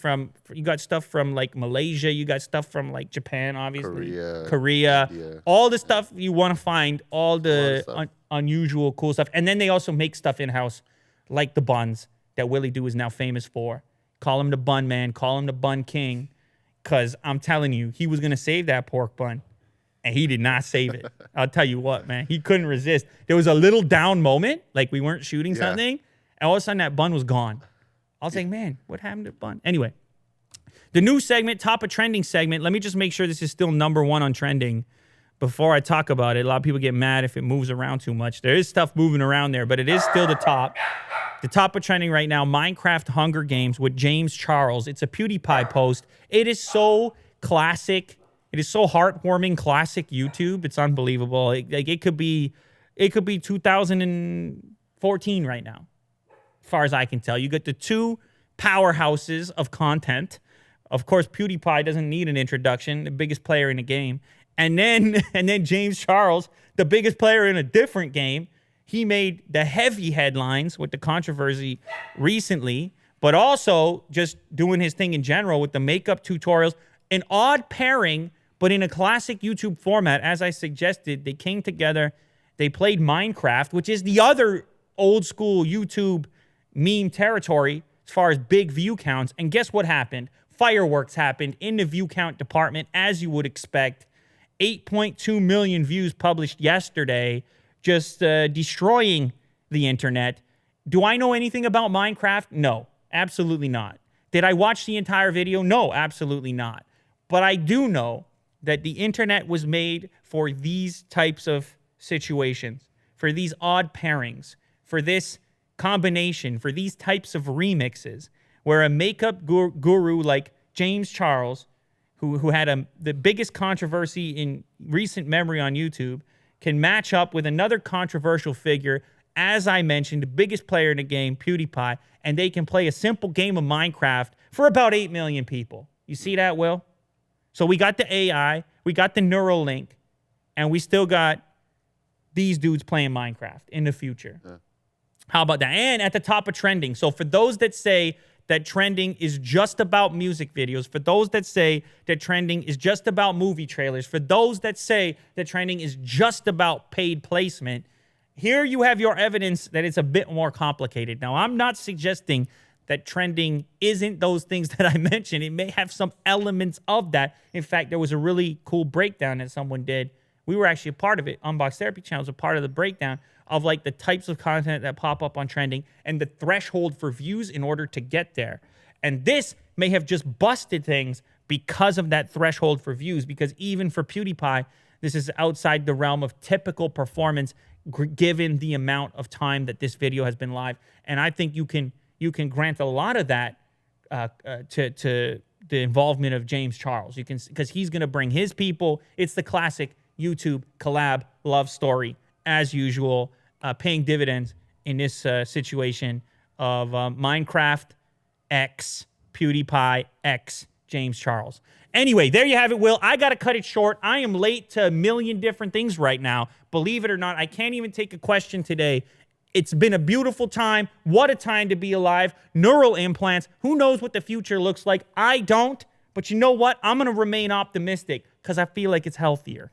You got stuff from like Malaysia, you got stuff from like Japan, obviously, Korea, India. All the stuff you want to find, all the unusual cool stuff. And then they also make stuff in-house, like the buns that Willie Doo is now famous for. Call him the bun man, call him the bun king, because I'm telling you, he was going to save that pork bun, and he did not save it. I'll tell you what, man, he couldn't resist. There was a little down moment, like we weren't shooting something, and all of a sudden that bun was gone. I was like, man, what happened to the bun? Anyway, the new segment, top of trending segment. Let me just make sure this is still number 1 on trending before I talk about it. A lot of people get mad if it moves around too much. There is stuff moving around there, but it is still the top. The top of trending right now, Minecraft Hunger Games with James Charles. It's a PewDiePie post. It is so classic. It is so heartwarming, classic YouTube. It's unbelievable. It could be 2014 right now, as far as I can tell. You get the 2 powerhouses of content. Of course, PewDiePie doesn't need an introduction, the biggest player in the game. And then James Charles, the biggest player in a different game. He made the heavy headlines with the controversy recently, but also just doing his thing in general with the makeup tutorials. An odd pairing, but in a classic YouTube format. As I suggested, they came together. They played Minecraft, which is the other old school YouTube meme territory as far as big view counts. And guess what happened? Fireworks happened in the view count department, as you would expect. 8.2 million views published yesterday, just destroying the internet. Do I know anything about Minecraft? No, absolutely not. Did I watch the entire video? No, absolutely not. But I do know that the internet was made for these types of situations, for these odd pairings, for this combination, for these types of remixes, where a makeup guru like James Charles, who had the biggest controversy in recent memory on YouTube, can match up with another controversial figure, as I mentioned, the biggest player in the game, PewDiePie, and they can play a simple game of Minecraft for about 8 million people. You see that, Will? So we got the AI, we got the Neuralink, and we still got these dudes playing Minecraft in the future. Yeah. How about that? And at the top of trending. So for those that say that trending is just about music videos, for those that say that trending is just about movie trailers, for those that say that trending is just about paid placement, here you have your evidence that it's a bit more complicated. Now, I'm not suggesting that trending isn't those things that I mentioned. It may have some elements of that. In fact, there was a really cool breakdown that someone did We were actually a part of it. Unbox Therapy Channel is a part of the breakdown of like the types of content that pop up on trending and the threshold for views in order to get there. And this may have just busted things because of that threshold for views, because even for PewDiePie, this is outside the realm of typical performance given the amount of time that this video has been live. And I think you can grant a lot of that to the involvement of James Charles. You can, because he's going to bring his people. It's the classic YouTube collab love story, as usual, paying dividends in this situation of Minecraft X PewDiePie X James Charles. Anyway, there you have it, Will. I got to cut it short. I am late to a million different things right now. Believe it or not, I can't even take a question today. It's been a beautiful time. What a time to be alive. Neural implants. Who knows what the future looks like? I don't. But you know what? I'm going to remain optimistic because I feel like it's healthier.